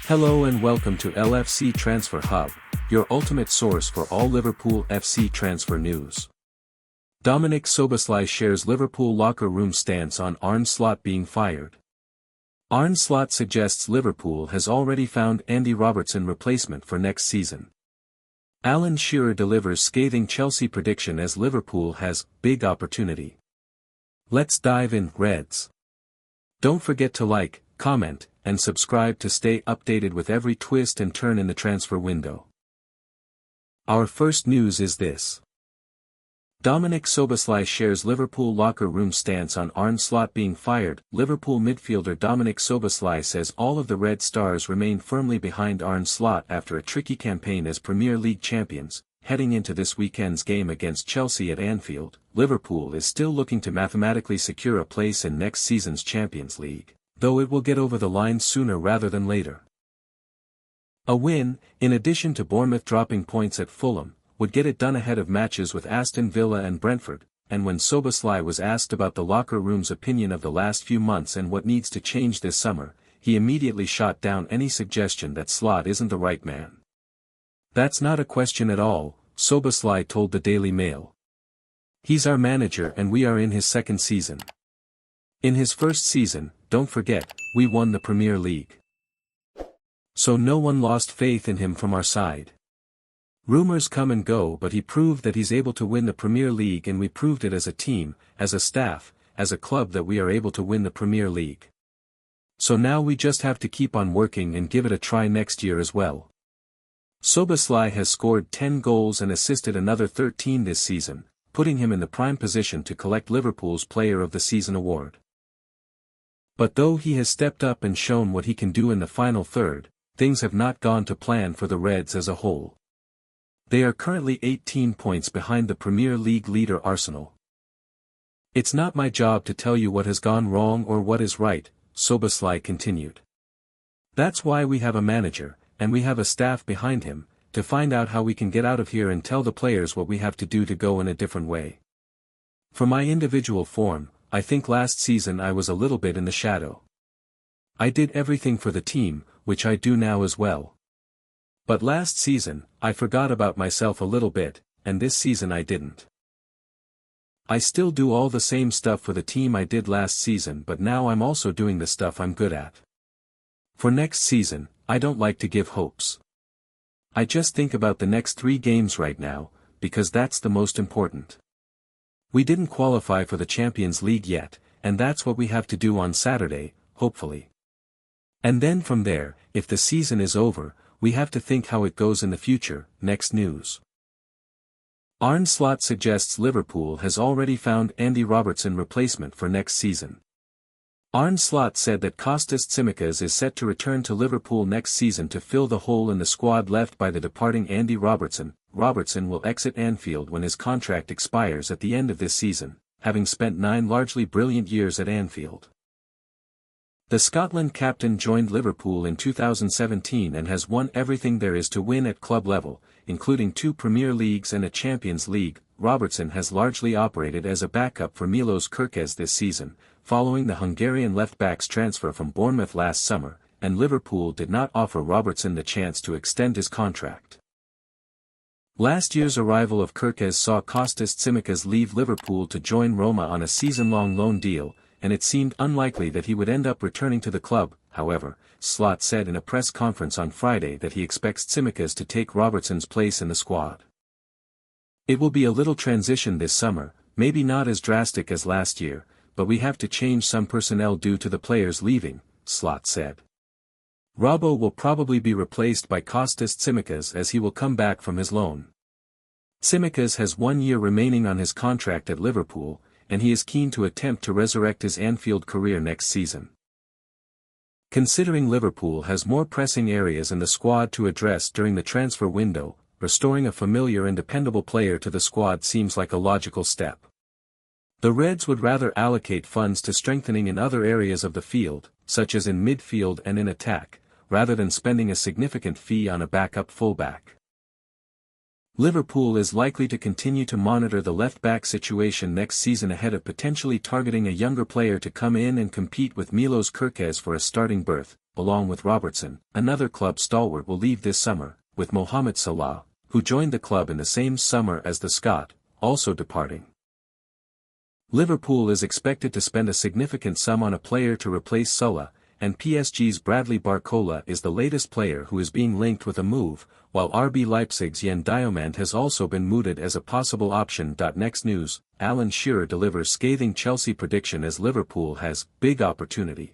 Hello and welcome to LFC Transfer Hub, your ultimate source for all Liverpool FC transfer news. Dominic Szoboszlai shares Liverpool locker room stance on Arne Slot being fired. Arne Slot suggests Liverpool has already found Andy Robertson replacement for next season. Alan Shearer delivers scathing Chelsea prediction as Liverpool has big opportunity. Let's dive in, Reds. Don't forget to like, comment, and subscribe to stay updated with every twist and turn in the transfer window. Our first news is this. Dominic Szoboszlai shares Liverpool locker room stance on Arne Slot being fired. Liverpool midfielder Dominic Szoboszlai says all of the Red Stars remain firmly behind Arne Slot after a tricky campaign as Premier League champions. Heading into this weekend's game against Chelsea at Anfield, Liverpool is still looking to mathematically secure a place in next season's Champions League, though it will get over the line sooner rather than later. A win, in addition to Bournemouth dropping points at Fulham, would get it done ahead of matches with Aston Villa and Brentford, and when Szoboszlai was asked about the locker room's opinion of the last few months and what needs to change this summer, he immediately shot down any suggestion that Slot isn't the right man. That's not a question at all, Szoboszlai told the Daily Mail. He's our manager and we are in his second season. In his first season, don't forget, we won the Premier League. So no one lost faith in him from our side. Rumors come and go, but he proved that he's able to win the Premier League, and we proved it as a team, as a staff, as a club that we are able to win the Premier League. So now we just have to keep on working and give it a try next year as well. Szoboszlai has scored 10 goals and assisted another 13 this season, putting him in the prime position to collect Liverpool's Player of the Season award. But though he has stepped up and shown what he can do in the final third, things have not gone to plan for the Reds as a whole. They are currently 18 points behind the Premier League leader Arsenal. It's not my job to tell you what has gone wrong or what is right, Szoboszlai continued. That's why we have a manager, and we have a staff behind him, to find out how we can get out of here and tell the players what we have to do to go in a different way. For my individual form, I think last season I was a little bit in the shadow. I did everything for the team, which I do now as well. But last season, I forgot about myself a little bit, and this season I didn't. I still do all the same stuff for the team I did last season, but now I'm also doing the stuff I'm good at. For next season, I don't like to give hopes. I just think about the next 3 games right now, because that's the most important. We didn't qualify for the Champions League yet, and that's what we have to do on Saturday, hopefully. And then from there, if the season is over, we have to think how it goes in the future. Next news. Arne Slot suggests Liverpool has already found Andy Robertson replacement for next season. Arne Slot said that Kostas Tsimikas is set to return to Liverpool next season to fill the hole in the squad left by the departing Andy Robertson. Robertson will exit Anfield when his contract expires at the end of this season, having spent 9 largely brilliant years at Anfield. The Scotland captain joined Liverpool in 2017 and has won everything there is to win at club level, including 2 Premier Leagues and a Champions League. Robertson has largely operated as a backup for Milos Kerkez this season, following the Hungarian left-back's transfer from Bournemouth last summer, and Liverpool did not offer Robertson the chance to extend his contract. Last year's arrival of Kerkez saw Kostas Tsimikas leave Liverpool to join Roma on a season-long loan deal, and it seemed unlikely that he would end up returning to the club. However, Slot said in a press conference on Friday that he expects Tsimikas to take Robertson's place in the squad. It will be a little transition this summer, maybe not as drastic as last year, but we have to change some personnel due to the players leaving, Slot said. Robbo will probably be replaced by Kostas Tsimikas as he will come back from his loan. Tsimikas has 1 year remaining on his contract at Liverpool, and he is keen to attempt to resurrect his Anfield career next season. Considering Liverpool has more pressing areas in the squad to address during the transfer window, restoring a familiar and dependable player to the squad seems like a logical step. The Reds would rather allocate funds to strengthening in other areas of the field, such as in midfield and in attack, rather than spending a significant fee on a backup fullback. Liverpool is likely to continue to monitor the left-back situation next season ahead of potentially targeting a younger player to come in and compete with Milos Kerkez for a starting berth, along with Robertson, another club stalwart, will leave this summer, with Mohamed Salah, who joined the club in the same summer as the Scot, also departing. Liverpool is expected to spend a significant sum on a player to replace Salah, and PSG's Bradley Barcola is the latest player who is being linked with a move, while RB Leipzig's Yen Diomande has also been mooted as a possible option. Next news, Alan Shearer delivers scathing Chelsea prediction as Liverpool has big opportunity.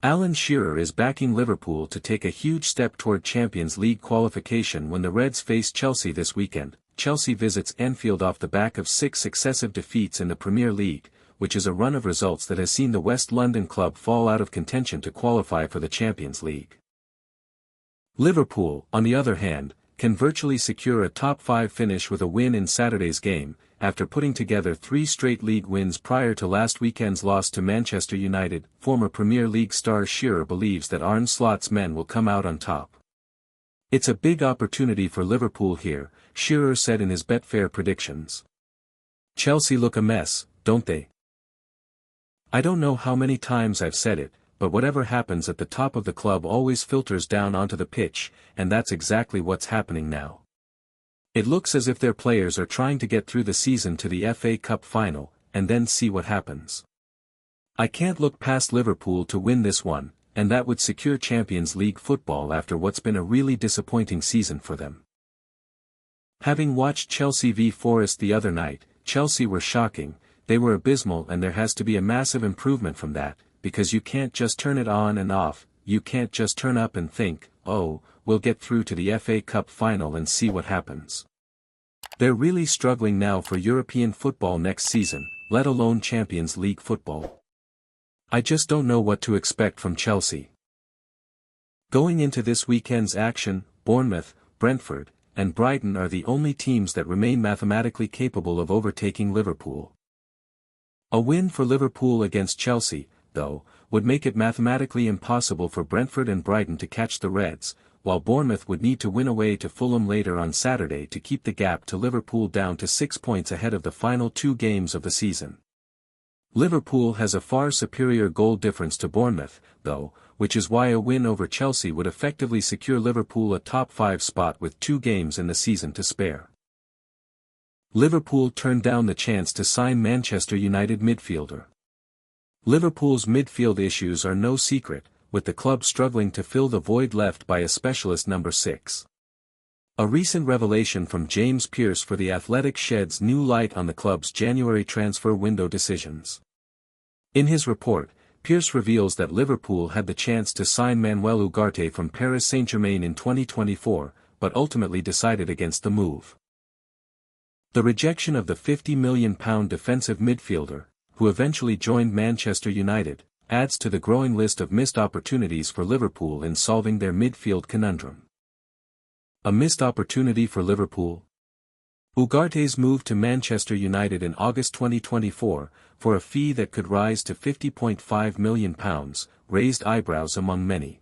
Alan Shearer is backing Liverpool to take a huge step toward Champions League qualification when the Reds face Chelsea this weekend. Chelsea visits Anfield off the back of 6 successive defeats in the Premier League, which is a run of results that has seen the West London club fall out of contention to qualify for the Champions League. Liverpool, on the other hand, can virtually secure a top 5 finish with a win in Saturday's game, after putting together 3 straight league wins prior to last weekend's loss to Manchester United. Former Premier League star Shearer believes that Arne Slot's men will come out on top. "It's a big opportunity for Liverpool here," Shearer said in his Betfair predictions. "Chelsea look a mess, don't they? I don't know how many times I've said it, but whatever happens at the top of the club always filters down onto the pitch, and that's exactly what's happening now. It looks as if their players are trying to get through the season to the FA Cup final, and then see what happens. I can't look past Liverpool to win this one, and that would secure Champions League football after what's been a really disappointing season for them." Having watched Chelsea v Forest the other night, Chelsea were shocking, they were abysmal, and there has to be a massive improvement from that, because you can't just turn it on and off, you can't just turn up and think, "Oh, we'll get through to the FA Cup final and see what happens." They're really struggling now for European football next season, let alone Champions League football. I just don't know what to expect from Chelsea. Going into this weekend's action, Bournemouth, Brentford, and Brighton are the only teams that remain mathematically capable of overtaking Liverpool. A win for Liverpool against Chelsea, though, would make it mathematically impossible for Brentford and Brighton to catch the Reds, while Bournemouth would need to win away to Fulham later on Saturday to keep the gap to Liverpool down to 6 points ahead of the final 2 games of the season. Liverpool has a far superior goal difference to Bournemouth, though, which is why a win over Chelsea would effectively secure Liverpool a top 5 spot with 2 games in the season to spare. Liverpool turned down the chance to sign Manchester United midfielder. Liverpool's midfield issues are no secret, with the club struggling to fill the void left by a specialist number 6. A recent revelation from James Pearce for The Athletic sheds new light on the club's January transfer window decisions. In his report, Pearce reveals that Liverpool had the chance to sign Manuel Ugarte from Paris Saint-Germain in 2024, but ultimately decided against the move. The rejection of the £50 million defensive midfielder, who eventually joined Manchester United, adds to the growing list of missed opportunities for Liverpool in solving their midfield conundrum. A missed opportunity for Liverpool? Ugarte's move to Manchester United in August 2024, for a fee that could rise to £50.5 million, raised eyebrows among many.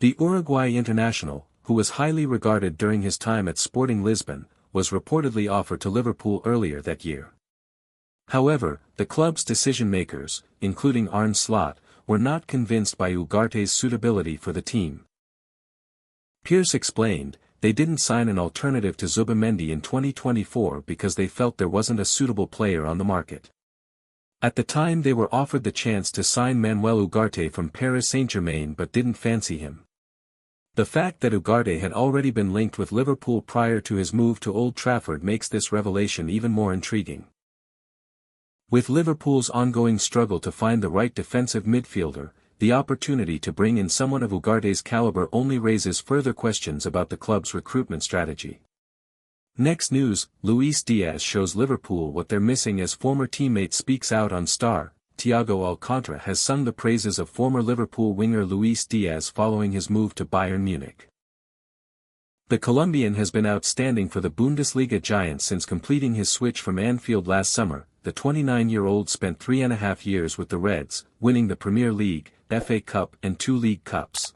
The Uruguay international, who was highly regarded during his time at Sporting Lisbon, was reportedly offered to Liverpool earlier that year. However, the club's decision-makers, including Arne Slot, were not convinced by Ugarte's suitability for the team. Pearce explained, they didn't sign an alternative to Zubimendi in 2024 because they felt there wasn't a suitable player on the market. At the time they were offered the chance to sign Manuel Ugarte from Paris Saint-Germain but didn't fancy him. The fact that Ugarte had already been linked with Liverpool prior to his move to Old Trafford makes this revelation even more intriguing. With Liverpool's ongoing struggle to find the right defensive midfielder, the opportunity to bring in someone of Ugarte's caliber only raises further questions about the club's recruitment strategy. Next news, Luis Diaz shows Liverpool what they're missing as former teammate speaks out on Star. Thiago Alcantara has sung the praises of former Liverpool winger Luis Diaz following his move to Bayern Munich. The Colombian has been outstanding for the Bundesliga giants since completing his switch from Anfield last summer. The 29-year-old spent 3.5 years with the Reds, winning the Premier League, FA Cup and 2 League Cups.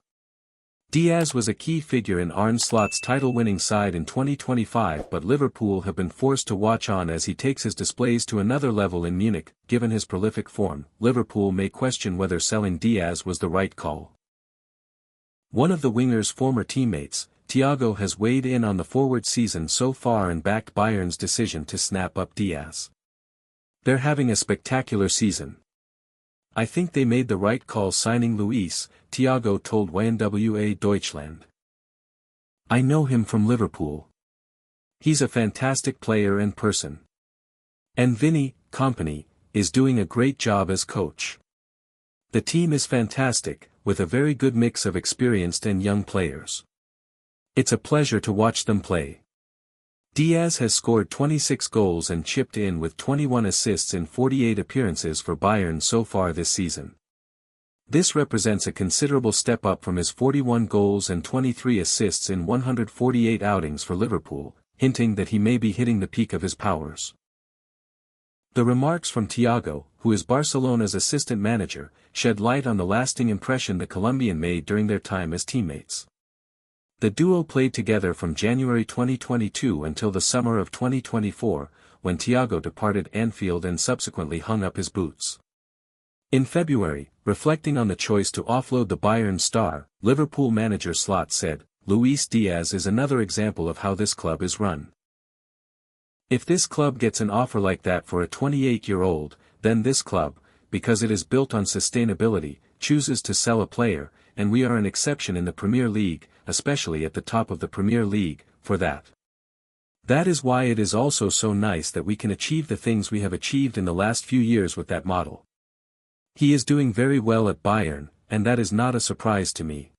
Diaz was a key figure in Arne Slot's title-winning side in 2025, but Liverpool have been forced to watch on as he takes his displays to another level in Munich. Given his prolific form, Liverpool may question whether selling Diaz was the right call. One of the winger's former teammates, Thiago, has weighed in on the forward season so far and backed Bayern's decision to snap up Diaz. "They're having a spectacular season. I think they made the right call signing Luis," Thiago told WNWA Deutschland. "I know him from Liverpool. He's a fantastic player and person. And Vinny, company, is doing a great job as coach. The team is fantastic, with a very good mix of experienced and young players. It's a pleasure to watch them play." Diaz has scored 26 goals and chipped in with 21 assists in 48 appearances for Bayern so far this season. This represents a considerable step up from his 41 goals and 23 assists in 148 outings for Liverpool, hinting that he may be hitting the peak of his powers. The remarks from Thiago, who is Barcelona's assistant manager, shed light on the lasting impression the Colombian made during their time as teammates. The duo played together from January 2022 until the summer of 2024, when Thiago departed Anfield and subsequently hung up his boots. In February, reflecting on the choice to offload the Bayern star, Liverpool manager Slot said, "Luis Diaz is another example of how this club is run. If this club gets an offer like that for a 28-year-old, then this club, because it is built on sustainability, chooses to sell a player, and we are an exception in the Premier League, especially at the top of the Premier League, for that. That is why it is also so nice that we can achieve the things we have achieved in the last few years with that model. He is doing very well at Bayern, and that is not a surprise to me."